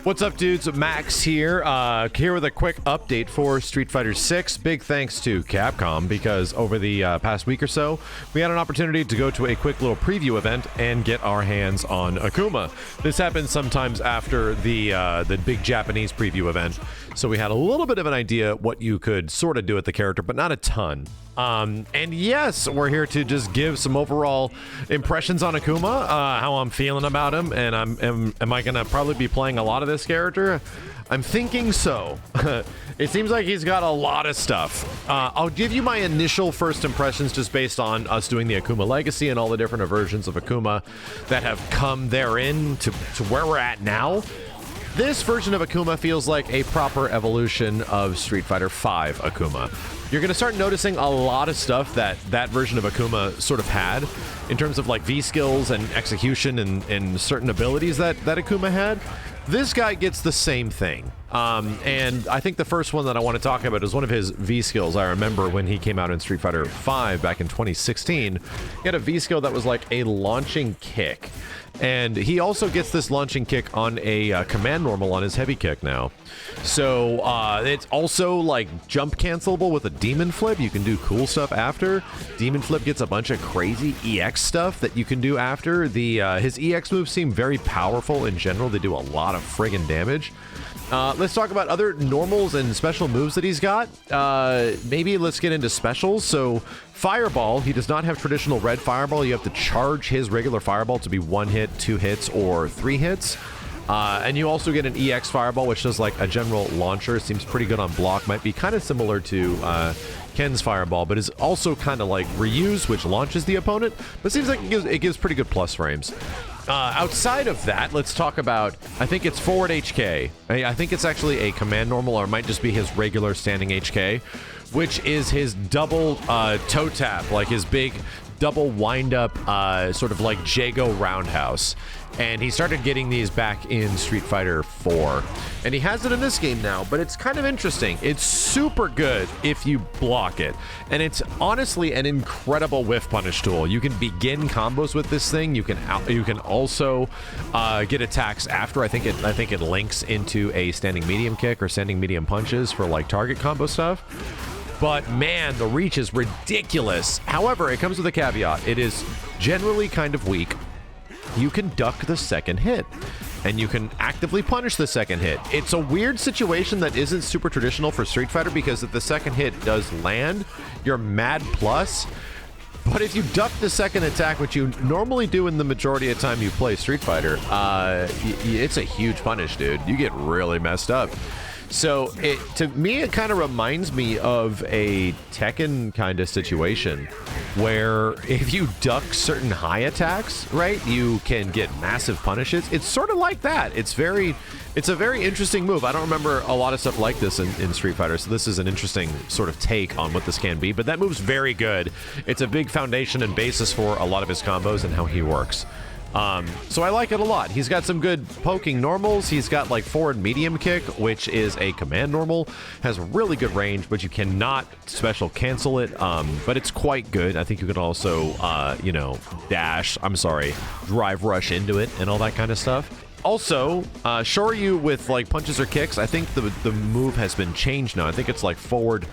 What's up, dudes? Max here, here with a quick update for Street Fighter 6. Big thanks to Capcom, because over the past week or so, we had an opportunity to go to a quick little preview event and get our hands on Akuma. This happens sometimes after the big Japanese preview event, so we had a little bit of an idea what you could sort of do with the character, but not a ton. And yes, we're here to just give some overall impressions on Akuma, how I'm feeling about him, and am I gonna probably be playing a lot of this character? I'm thinking so. It seems like he's got a lot of stuff. I'll give you my initial first impressions just based on us doing the Akuma Legacy and all the different versions of Akuma that have come therein to where we're at now. This version of Akuma feels like a proper evolution of Street Fighter V Akuma. You're going to start noticing a lot of stuff that version of Akuma sort of had in terms of like V-skills and execution and certain abilities that Akuma had. This guy gets the same thing. And I think the first one that I want to talk about is one of his V-skills. I remember when he came out in Street Fighter V back in 2016, he had a V-skill that was like a launching kick. And he also gets this launching kick on a command normal on his heavy kick now. So it's also like jump cancelable with a demon flip. You can do cool stuff after. Demon flip gets a bunch of crazy EX stuff that you can do after. His EX moves seem very powerful in general. They do a lot of friggin' damage. Let's talk about other normals and special moves that he's got. Maybe let's get into specials. So Fireball, he does not have traditional red Fireball. You have to charge his regular Fireball to be 1 hit, 2 hits, or 3 hits. And you also get an EX Fireball, which does like a general launcher. Seems pretty good on block. Might be kind of similar to Ken's Fireball, but is also kind of like reuse, which launches the opponent. But seems like it gives pretty good plus frames. Outside of that, let's talk about, I think it's forward HK. I think it's actually a command normal, or it might just be his regular standing HK, which is his double toe tap, like his big double wind up, sort of like Jago roundhouse. And he started getting these back in Street Fighter 4. And he has it in this game now, but it's kind of interesting. It's super good if you block it. And it's honestly an incredible whiff punish tool. You can begin combos with this thing. You can also get attacks after. I think it links into a standing medium kick or standing medium punches for like target combo stuff. But man, the reach is ridiculous. However, it comes with a caveat. It is generally kind of weak. You can duck the second hit, and you can actively punish the second hit. It's a weird situation that isn't super traditional for Street Fighter, because if the second hit does land, you're mad plus. But if you duck the second attack, which you normally do in the majority of the time you play Street Fighter, it's a huge punish, dude. You get really messed up. So to me, it kind of reminds me of a Tekken kind of situation where if you duck certain high attacks, right, you can get massive punishes. It's sort of like that. It's a very interesting move. I don't remember a lot of stuff like this in Street Fighter, so this is an interesting sort of take on what this can be. But that move's very good. It's a big foundation and basis for a lot of his combos and how he works. So I like it a lot. He's got some good poking normals. He's got like forward medium kick, which is a command normal, has really good range, but you cannot special cancel it. But it's quite good. I think you can also, drive rush into it and all that kind of stuff. Also, Shoryu with like punches or kicks, I think the move has been changed now. I think it's like forward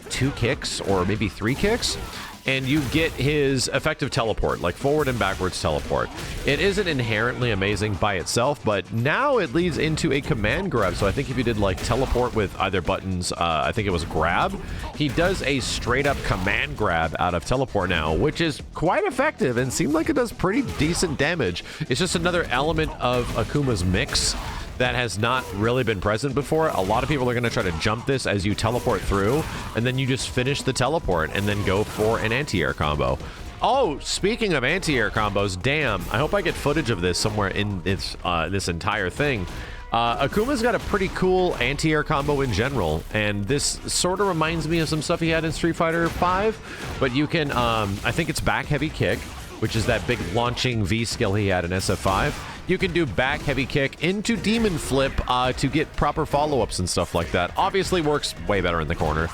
2 kicks or maybe 3 kicks. And you get his effective teleport, like forward and backwards teleport. It isn't inherently amazing by itself, but now it leads into a command grab. So I think if you did like teleport with either buttons, I think it was grab, he does a straight up command grab out of teleport now, which is quite effective and seemed like it does pretty decent damage. It's just another element of Akuma's mix that has not really been present before. A lot of people are going to try to jump this as you teleport through, and then you just finish the teleport and then go for an anti-air combo. Oh, speaking of anti-air combos, damn, I hope I get footage of this somewhere in this entire thing. Akuma's got a pretty cool anti-air combo in general, and this sort of reminds me of some stuff he had in Street Fighter V, but you can, I think it's back heavy kick, which is that big launching V skill he had in SF5. You can do back heavy kick into demon flip to get proper follow-ups and stuff like that. Obviously works way better in the corner.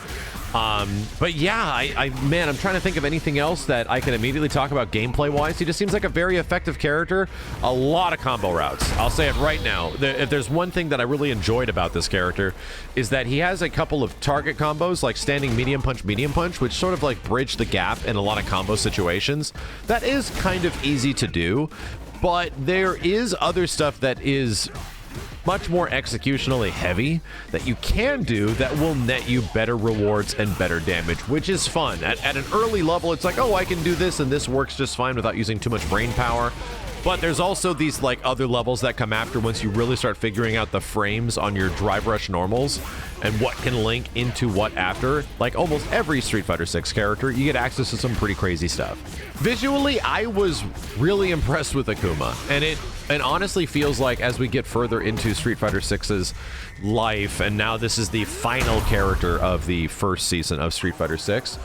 But yeah, man, I'm trying to think of anything else that I can immediately talk about gameplay-wise. He just seems like a very effective character. A lot of combo routes. I'll say it right now. If there's one thing that I really enjoyed about this character is that he has a couple of target combos, like standing medium punch, which sort of like bridge the gap in a lot of combo situations. That is kind of easy to do, but there is other stuff that is much more executionally heavy that you can do that will net you better rewards and better damage, which is fun. At an early level, it's like, oh, I can do this and this works just fine without using too much brain power. But there's also these like other levels that come after once you really start figuring out the frames on your drive rush normals and what can link into what after. Like almost every Street Fighter 6 character, you get access to some pretty crazy stuff. Visually, I was really impressed with Akuma, and it honestly feels like as we get further into Street Fighter 6's life, and now this is the final character of the first season of Street Fighter 6,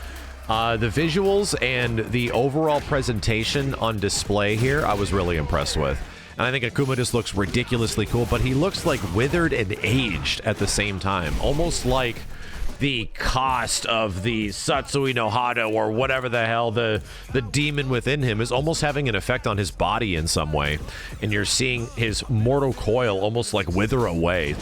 the visuals and the overall presentation on display here, I was really impressed with. And I think Akuma just looks ridiculously cool, but he looks like withered and aged at the same time. Almost like the cost of the Satsui no Hada or whatever the hell the demon within him is almost having an effect on his body in some way. And you're seeing his mortal coil almost like wither away.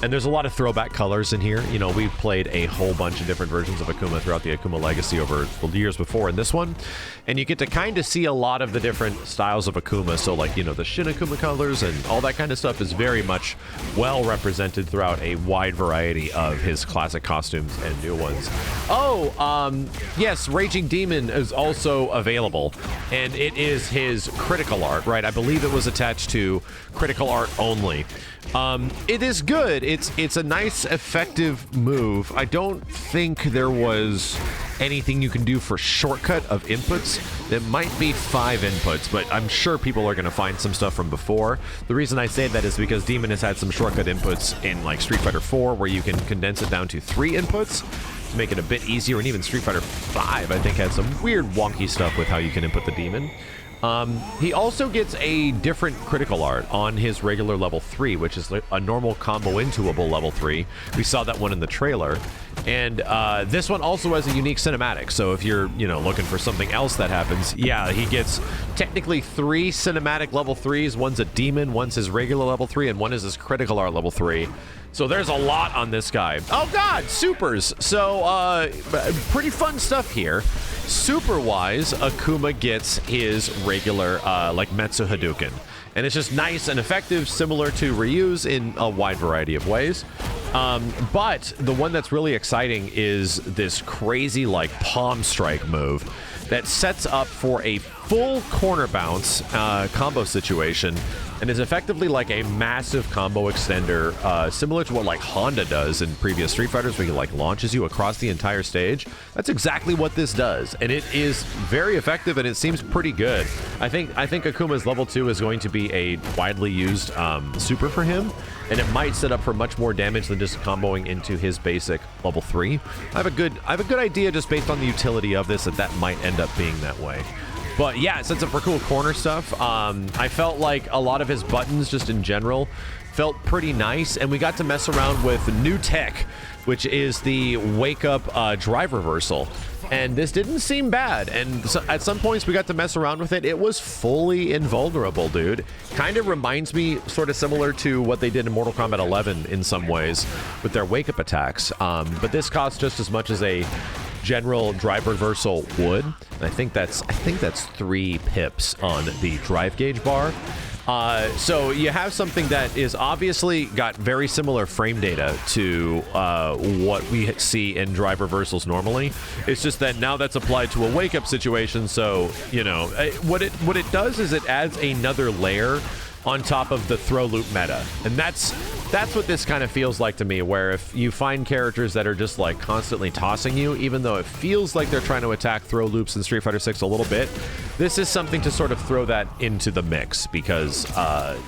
And there's a lot of throwback colors in here. You know, we've played a whole bunch of different versions of Akuma throughout the Akuma Legacy over the years before in this one. And you get to kind of see a lot of the different styles of Akuma. So like, you know, the Shin Akuma colors and all that kind of stuff is very much well represented throughout a wide variety of his classic costumes and new ones. Oh, yes, Raging Demon is also available. And it is his critical art, right? I believe it was attached to critical art only. It is good. It's a nice, effective move. I don't think there was anything you can do for shortcut of inputs. There might be 5 inputs, but I'm sure people are going to find some stuff from before. The reason I say that is because Demon has had some shortcut inputs in like Street Fighter 4 where you can condense it down to 3 inputs to make it a bit easier, and even Street Fighter 5 I think has some weird wonky stuff with how you can input the Demon. He also gets a different critical art on his regular level 3, which is a normal combo intuable level 3. We saw that one in the trailer. And this one also has a unique cinematic. So if you're, you know, looking for something else that happens, yeah, he gets technically 3 cinematic level 3s. One's a demon, one's his regular level 3, and one is his critical art level 3. So there's a lot on this guy. Oh god, supers. So pretty fun stuff here. Super-wise, Akuma gets his regular, like, Metsu Hadouken. And it's just nice and effective, similar to Ryu's in a wide variety of ways. But the one that's really exciting is this crazy, like, palm strike move that sets up for a full corner bounce combo situation and is effectively like a massive combo extender, similar to what like Honda does in previous Street Fighters, where he like launches you across the entire stage. That's exactly what this does, and it is very effective, and it seems pretty good. I think Akuma's level 2 is going to be a widely used super for him, and it might set up for much more damage than just comboing into his basic level 3. I have a good idea just based on the utility of this that might end up being that way. But yeah, it sets up for cool corner stuff. I felt like a lot of his buttons, just in general, felt pretty nice. And we got to mess around with new tech, which is the wake-up drive reversal. And this didn't seem bad. And so at some points, we got to mess around with it. It was fully invulnerable, dude. Kind of reminds me sort of similar to what they did in Mortal Kombat 11 in some ways with their wake-up attacks. But this costs just as much as a general drive reversal would. And I think that's 3 pips on the drive gauge bar. So you have something that is obviously got very similar frame data to what we see in drive reversals normally. It's just that now that's applied to a wake-up situation. So, you know, what it does is it adds another layer on top of the throw loop meta. And that's what this kind of feels like to me, where if you find characters that are just like constantly tossing you, even though it feels like they're trying to attack throw loops in Street Fighter 6 a little bit, this is something to sort of throw that into the mix, because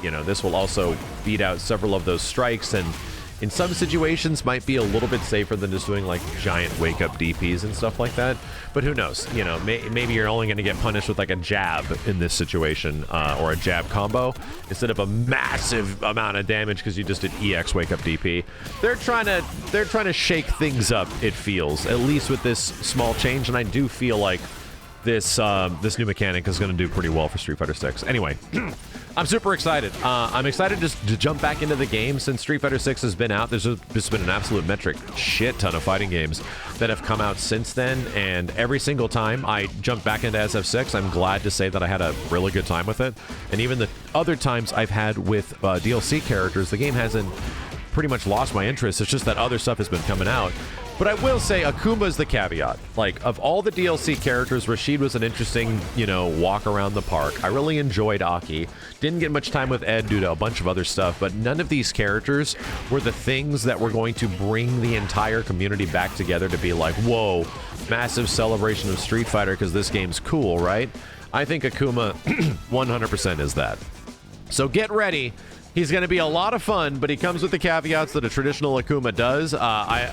you know, this will also beat out several of those strikes and in some situations might be a little bit safer than just doing like giant wake up DPs and stuff like that. But who knows? You know, maybe you're only going to get punished with like a jab in this situation, or a jab combo instead of a massive amount of damage because you just did EX wake up DP. They're trying to shake things up, it feels, at least with this small change, and I do feel like this new mechanic is going to do pretty well for Street Fighter 6. Anyway, I'm super excited. I'm excited just to jump back into the game since Street Fighter 6 has been out. There's been an absolute metric shit ton of fighting games that have come out since then, and every single time I jump back into SF6, I'm glad to say that I had a really good time with it. And even the other times I've had with DLC characters, the game hasn't pretty much lost my interest. It's just that other stuff has been coming out. But I will say Akuma is the caveat. Like, of all the DLC characters, Rashid was an interesting, you know, walk around the park. I really enjoyed Aki. Didn't get much time with Ed due to a bunch of other stuff, but none of these characters were the things that were going to bring the entire community back together to be like, whoa, massive celebration of Street Fighter because this game's cool, right? I think Akuma 100% is that. So get ready. He's going to be a lot of fun, but he comes with the caveats that a traditional Akuma does.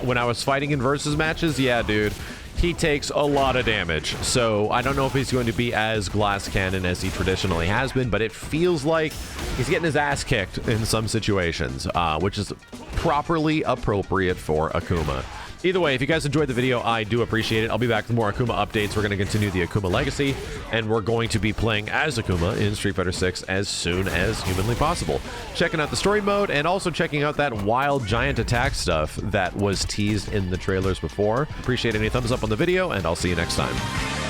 When I was fighting in versus matches, yeah, dude, he takes a lot of damage. So I don't know if he's going to be as glass cannon as he traditionally has been, but it feels like he's getting his ass kicked in some situations, which is properly appropriate for Akuma. Either way, if you guys enjoyed the video, I do appreciate it. I'll be back with more Akuma updates. We're going to continue the Akuma legacy, and we're going to be playing as Akuma in Street Fighter 6 as soon as humanly possible. Checking out the story mode, and also checking out that wild giant attack stuff that was teased in the trailers before. Appreciate any thumbs up on the video, and I'll see you next time.